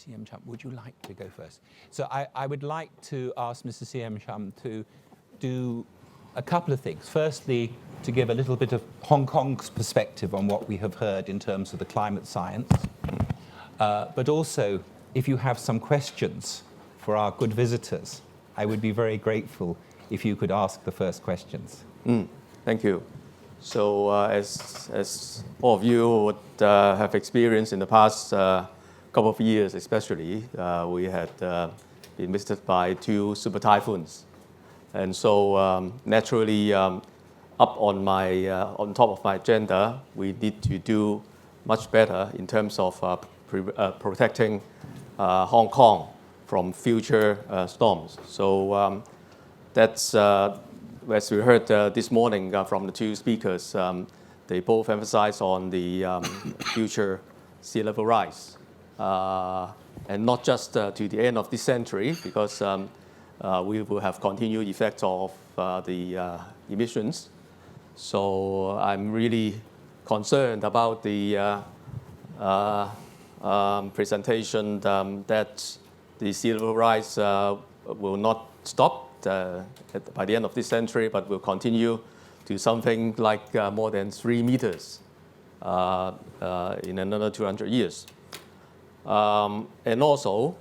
C.M. Chum, would you like to go first? So I would like to ask Mr. C.M. Chum to do a couple of things. Firstly, to give a little bit of Hong Kong's perspective on what we have heard in terms of the climate science, but also if you have some questions for our good visitors, I would be very grateful if you could ask the first questions. Thank you. So as all of you would have experienced in the past couple of years especially, we had been visited by 2 super typhoons. And so naturally, up on top of my agenda, we need to do much better in terms of protecting Hong Kong from future storms. So that's, as we heard this morning from the 2 speakers, they both emphasize on the future sea level rise. And not just to the end of this century, because we will have continued effects of the emissions. So I'm really concerned about the presentation that the sea level rise will not stop by the end of this century, but will continue to something like more than 3 meters in another 200 years. And also,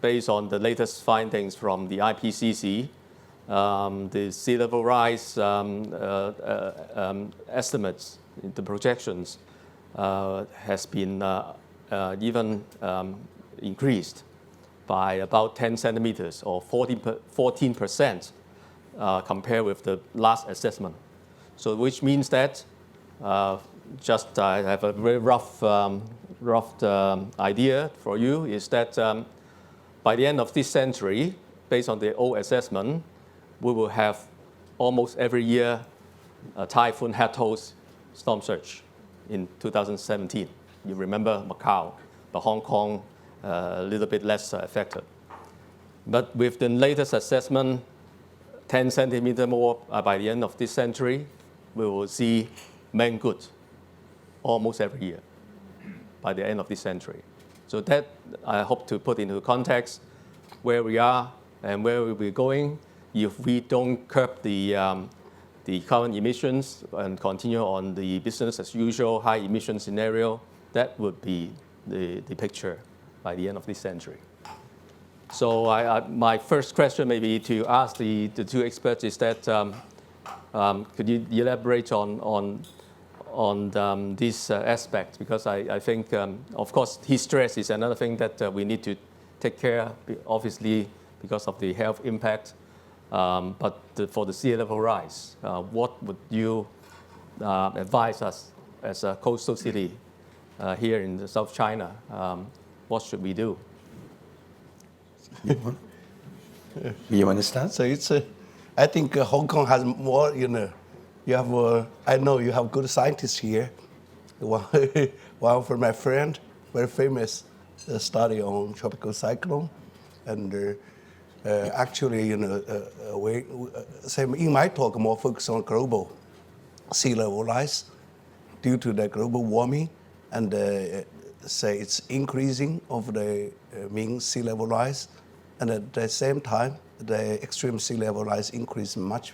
based on the latest findings from the IPCC, the sea level rise estimates, the projections, has been even increased by about 10 centimeters or 14% compared with the last assessment. So which means that, I have a very rough idea for you, is that by the end of this century, based on the old assessment, we will have almost every year a typhoon Hatos storm surge in 2017. You remember Macau, but Hong Kong a little bit less affected. But with the latest assessment, 10 centimeters more by the end of this century, we will see Mangkhut almost every year by the end of this century. So that I hope to put into context where we are and where we'll be going if we don't curb the current emissions and continue on the business as usual high emission scenario. That would be the picture by the end of this century. So my first question maybe to ask the 2 experts is that could you elaborate on this aspect? Because I think, of course, heat stress is another thing that we need to take care, obviously, because of the health impact. But for the sea level rise, what would you advise us as a coastal city here in the South China? What should we do? You understand? So it's, I think Hong Kong has more, you have, I know you have good scientists here. One from my friend, very famous study on tropical cyclone. And actually, in my talk, more focus on global sea level rise due to the global warming and say it's increasing of the mean sea level rise, and at the same time, the extreme sea level rise increase much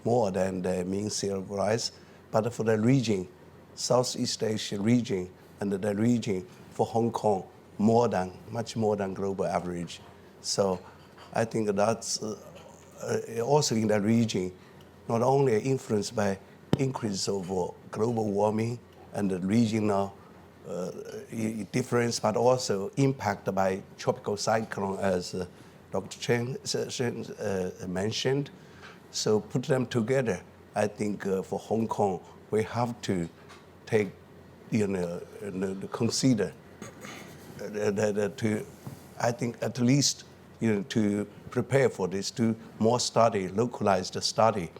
more than the mean sea level rise. But for the region, Southeast Asia region, and the region for Hong Kong, much more than global average. So I think that's also in that region, not only influenced by increase of global warming and the regional difference, but also impacted by tropical cyclone, as Dr. Chen mentioned. So put them together. I think for Hong Kong, we have to take, consider I think at least, to prepare for this, to more study, localized study,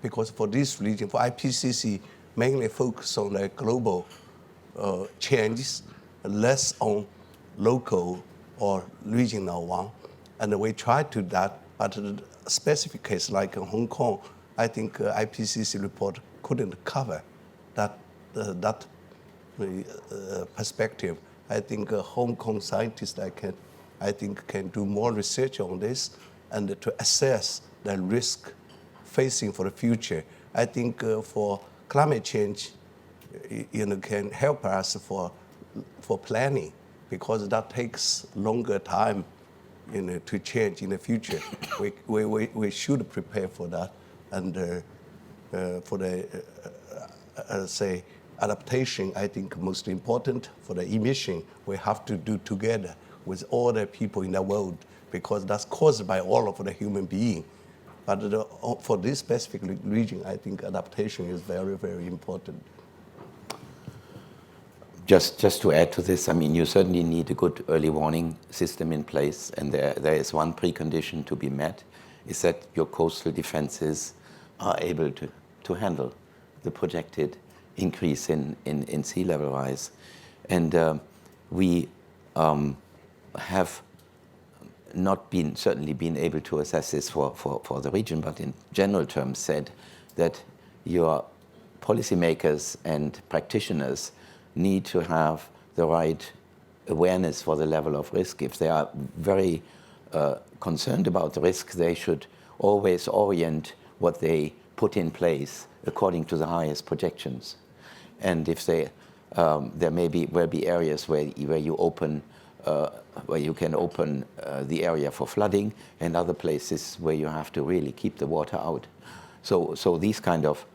because for this region, for IPCC, mainly focus on the global changes, less on local or regional one. And we try to do that, but a specific case like in Hong Kong, I think IPCC report couldn't cover that perspective. I think Hong Kong scientists I think can do more research on this and to assess the risk facing for the future. I think for climate change, can help us for planning, because that takes longer time, to change in the future. We should prepare for that, and for the say adaptation. I think most important for the emission, we have to do together with all the people in the world, because that's caused by all of the human being. But for this specific region, I think adaptation is very, very important. Just to add to this, I mean, you certainly need a good early warning system in place, and there is one precondition to be met, is that your coastal defenses are able to handle the projected increase in sea level rise. And we have not certainly been able to assess this for the region, but in general terms said that your policymakers and practitioners need to have the right awareness for the level of risk. If they are very concerned about the risk, they should always orient what they put in place according to the highest projections. And if there will be areas where you open where you can open the area for flooding, and other places where you have to really keep the water out. So these kind of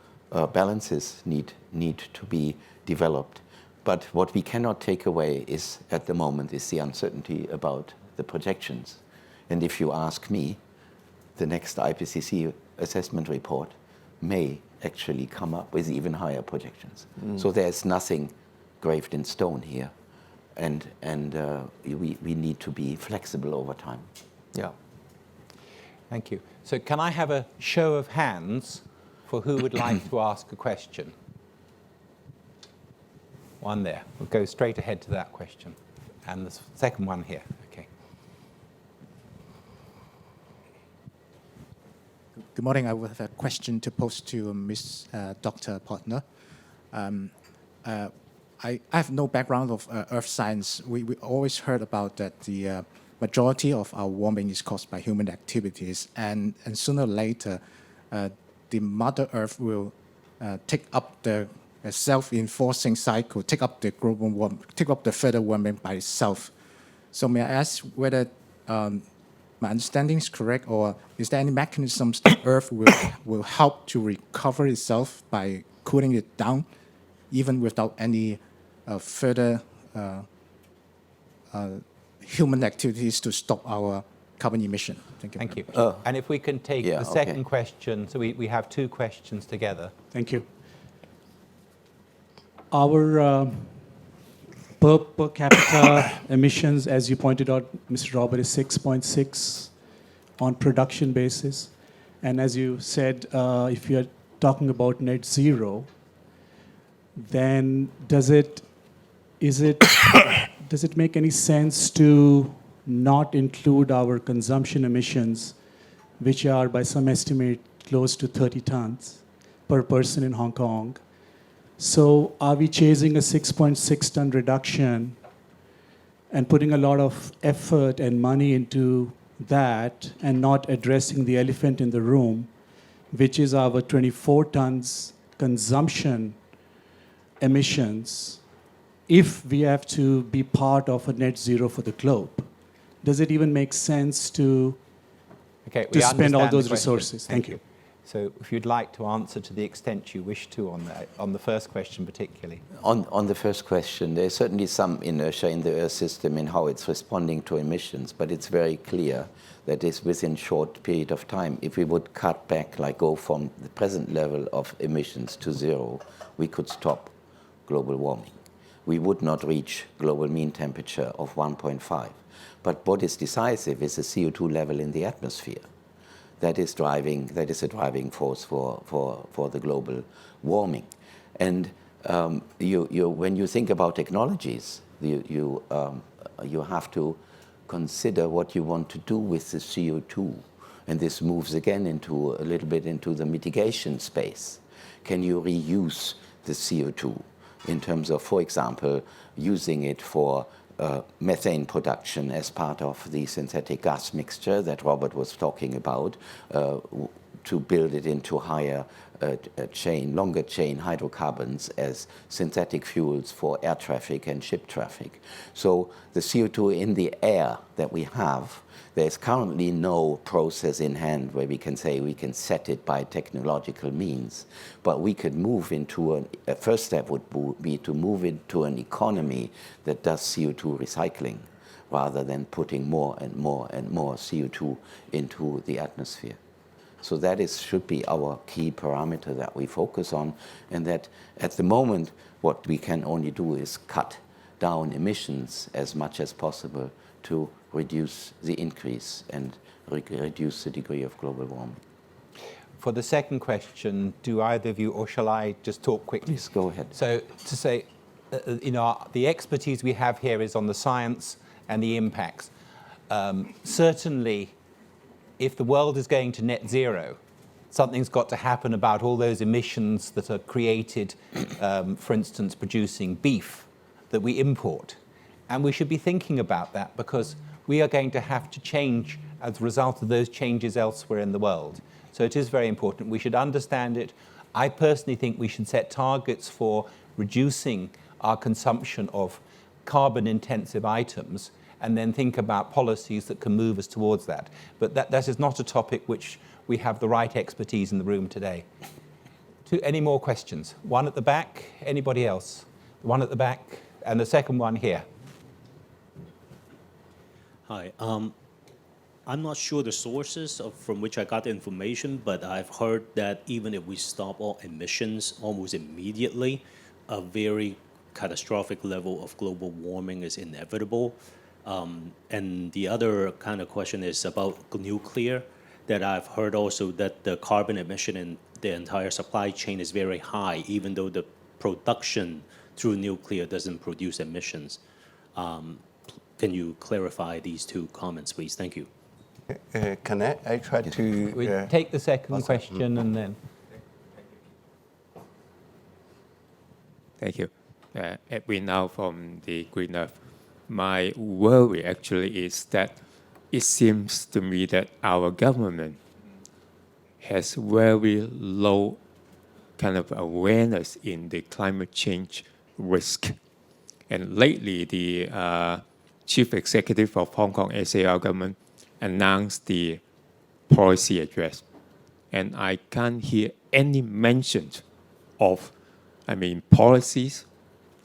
balances need to be developed. But what we cannot take away at the moment is the uncertainty about the projections. And if you ask me, the next IPCC assessment report may actually come up with even higher projections. So there's nothing graved in stone here. And we need to be flexible over time. Yeah. Thank you. So can I have a show of hands for who would like to ask a question? One there. We'll go straight ahead to that question. And the second one here. Okay. Good morning. I would have a question to pose to Ms. Dr. Partner. I have no background of earth science. We always heard about that the majority of our warming is caused by human activities, and sooner or later, the Mother Earth will take up the self-enforcing cycle, take up the global warming, take up the further warming by itself. So may I ask whether my understanding is correct, or is there any mechanisms that Earth will help to recover itself by cooling it down, even without any further human activities to stop our carbon emission? Thank you. Thank you. And if we can take the second question, so we have two questions together. Thank you. Our per capita emissions, as you pointed out, Mr. Robert, is 6.6 on production basis. And as you said, if you're talking about net zero, then does it make any sense to not include our consumption emissions, which are by some estimate close to 30 tons per person in Hong Kong? So are we chasing a 6.6 ton reduction and putting a lot of effort and money into that and not addressing the elephant in the room, which is our 24 tons consumption emissions, if we have to be part of a net zero for the globe? Does it even make sense to spend all those resources? Thank you. So if you'd like to answer to the extent you wish to on the first question particularly. On the first question, there's certainly some inertia in the Earth system in how it's responding to emissions, but it's very clear that it's within short period of time. If we would cut back, like go from the present level of emissions to zero, we could stop global warming. We would not reach global mean temperature of 1.5. But what is decisive is the CO2 level in the atmosphere. That is a driving force for the global warming. And when you think about technologies, you have to consider what you want to do with the CO2. And this moves again a little bit into the mitigation space. Can you reuse the CO2 in terms of, for example, using it for methane production as part of the synthetic gas mixture that Robert was talking about, to build it into higher longer chain hydrocarbons as synthetic fuels for air traffic and ship traffic. So the CO2 in the air that we have, there's currently no process in hand where we can say we can set it by technological means, but we could move into a first step would be to move into an economy that does CO2 recycling rather than putting more and more and more CO2 into the atmosphere. So that should be our key parameter that we focus on, and that at the moment what we can only do is cut down emissions as much as possible to reduce the increase and reduce the degree of global warming. For the second question, do either of you, or shall I just talk quickly? Please go ahead. So to say, the expertise we have here is on the science and the impacts. Certainly, if the world is going to net zero, something's got to happen about all those emissions that are created, for instance, producing beef that we import. And we should be thinking about that, because we are going to have to change as a result of those changes elsewhere in the world. So it is very important. We should understand it. I personally think we should set targets for reducing our consumption of carbon-intensive items, and then think about policies that can move us towards that. But that is not a topic which we have the right expertise in the room today. Any more questions? One at the back. Anybody else? One at the back, and the second one here. Hi. I'm not sure the sources from which I got the information, but I've heard that even if we stop all emissions almost immediately, a very catastrophic level of global warming is inevitable. And the other kind of question is about nuclear, that I've heard also that the carbon emission in the entire supply chain is very high, even though the production through nuclear doesn't produce emissions. Can you clarify these two comments, please? Thank you. Can I try to... We take the second question and then... Thank you. Edwin now from the Green Earth. My worry actually is that it seems to me that our government has very low kind of awareness in the climate change risk. And lately, the chief executive of Hong Kong SAR government announced the policy address. And I can't hear any mention of, policies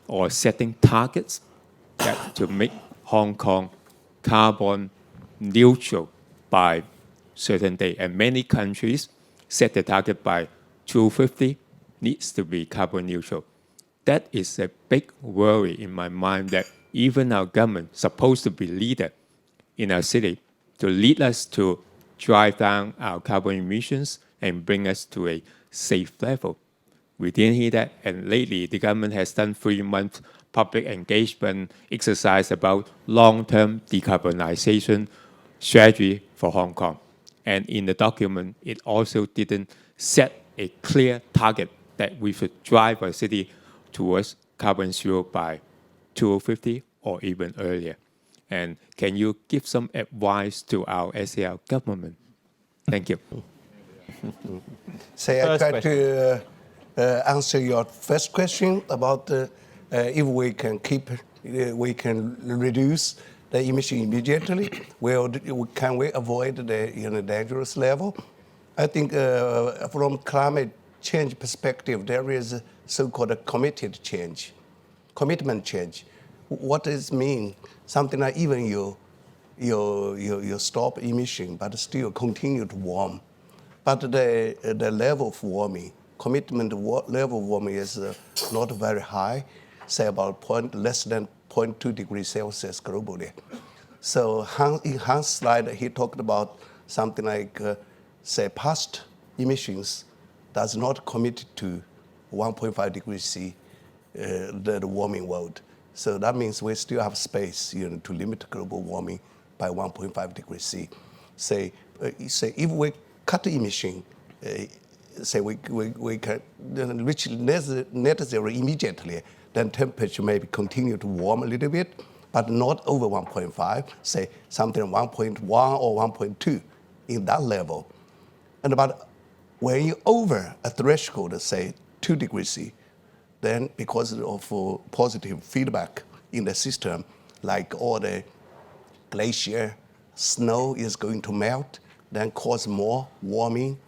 or setting targets that to make Hong Kong carbon neutral by certain day. And many countries set the target by 2050 needs to be carbon neutral. That is a big worry in my mind, that even our government supposed to be leader in our city to lead us to drive down our carbon emissions and bring us to a safe level. We didn't hear that, and lately the government has done 3-month public engagement exercise about long-term decarbonization strategy for Hong Kong. And in the document, it also didn't set a clear target that we should drive our city towards carbon zero by 2050 or even earlier. And can you give some advice to our SAR government? Thank you. I try to answer your first question about if we can reduce the emission immediately. Can we avoid the dangerous level? I think from climate change perspective, there is a so-called commitment change. What does it mean? Something like even you stop emission, but still continue to warm. But the level of warming, level of warming is not very high, say about less than 0.2 degrees Celsius globally. So in Hans' slide, he talked about something like, past emissions does not commit to 1.5 degrees C, the warming world. So that means we still have space, to limit global warming by 1.5 degrees C. Say if we cut emission, we can reach net zero immediately, then temperature may continue to warm a little bit, but not over 1.5, say something 1.1 or 1.2 in that level. And but when you over a threshold, say 2 degrees C, then because of positive feedback in the system, like all the glacier snow is going to melt, then cause more warming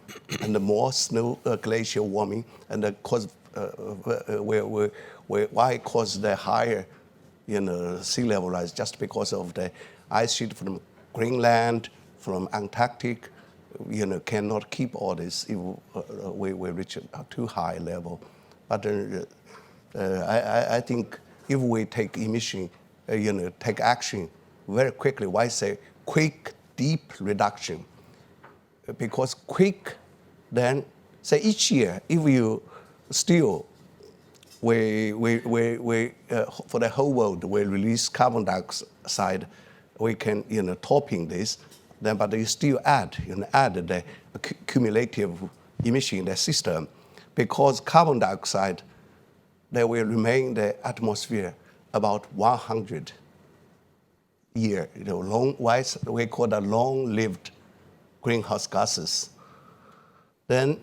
and more snow glacier warming, and cause why it cause the higher sea level rise, just because of the ice sheet from Greenland, from Antarctic, cannot keep all this if we reach a too high level. But I think if we take emission, take action very quickly, why say quick, deep reduction? Because quick, then say each year, if you still we for the whole world, we release carbon dioxide, we can, topping this, then, but you still add the cumulative emission in the system, because carbon dioxide, they will remain in the atmosphere about 100 years, we call that long-lived greenhouse gases. Then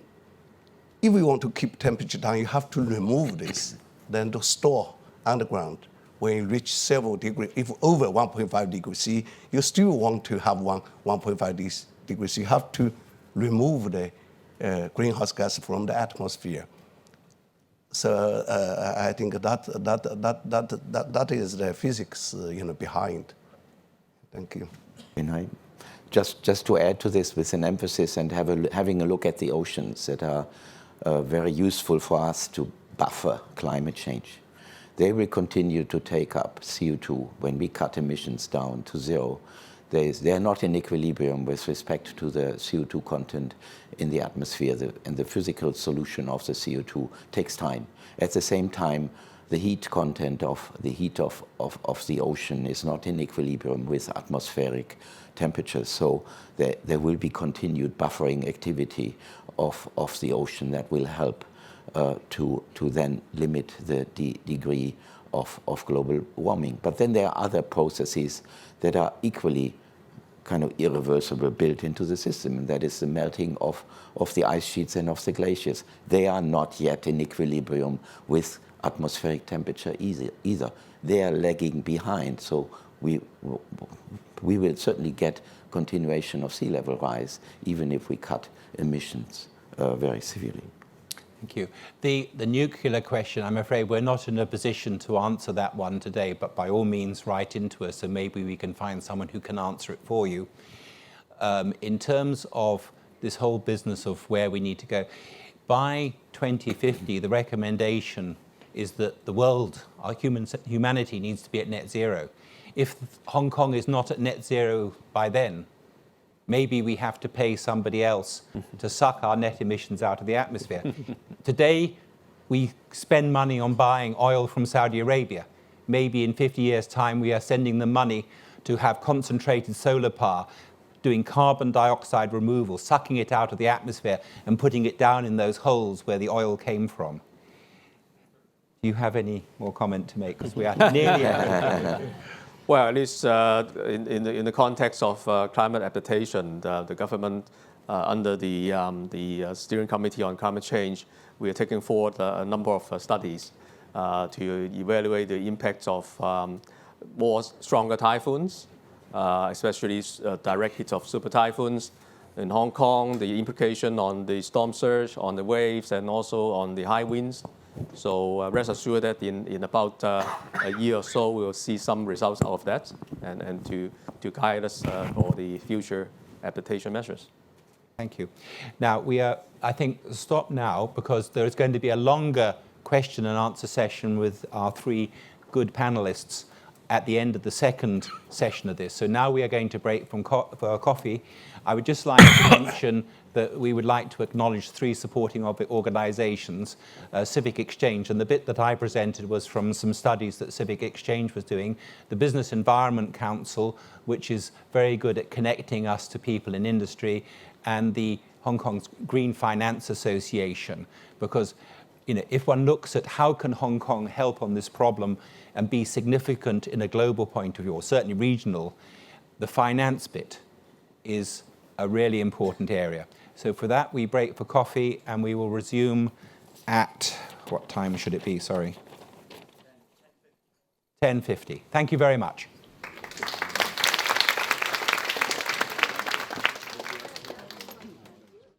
if we want to keep temperature down, you have to remove this, then to store underground. When you reach several degrees, if over 1.5 degrees C, you still want to have 1.5 degrees C. You have to remove the greenhouse gas from the atmosphere. So I think that is the physics behind. Thank you. Just to add to this with an emphasis and having a look at the oceans that are very useful for us to buffer climate change. They will continue to take up CO2 when we cut emissions down to zero. They are not in equilibrium with respect to the CO2 content in the atmosphere, and the physical solution of the CO2 takes time. At the same time, the heat content of the ocean is not in equilibrium with atmospheric temperatures. So there will be continued buffering activity of the ocean that will help to then limit the degree of global warming. But then there are other processes that are equally kind of irreversible built into the system, and that is the melting of the ice sheets and of the glaciers. They are not yet in equilibrium with atmospheric temperature either. They are lagging behind, so we will certainly get continuation of sea level rise, even if we cut emissions very severely. Thank you. The nuclear question, I'm afraid we're not in a position to answer that one today, but by all means write into us and maybe we can find someone who can answer it for you. In terms of this whole business of where we need to go, by 2050, the recommendation is that the world, our humanity needs to be at net zero. If Hong Kong is not at net zero by then, maybe we have to pay somebody else to suck our net emissions out of the atmosphere. Today, we spend money on buying oil from Saudi Arabia. Maybe in 50 years' time, we are sending them money to have concentrated solar power, doing carbon dioxide removal, sucking it out of the atmosphere and putting it down in those holes where the oil came from. Do you have any more comment to make? Because we are nearly out. Well, at least in the context of climate adaptation, the government, under the Steering Committee on Climate Change, we are taking forward a number of studies to evaluate the impacts of more stronger typhoons, especially direct hits of super typhoons in Hong Kong, the implication on the storm surge, on the waves, and also on the high winds. So rest assured that in about a year or so, we will see some results out of that and to guide us for the future adaptation measures. Thank you. Now, we are, I think, stop now because there is going to be a longer question and answer session with our three good panelists at the end of the second session of this. So now we are going to break for coffee. I would just like to mention that we would like to acknowledge three supporting organizations, Civic Exchange, and the bit that I presented was from some studies that Civic Exchange was doing, the Business Environment Council, which is very good at connecting us to people in industry, and the Hong Kong's Green Finance Association, because if one looks at how can Hong Kong help on this problem and be significant in a global point of view, or certainly regional, the finance bit is a really important area. So for that, we break for coffee, and we will resume at, what time should it be? Sorry. 10:50. Thank you very much.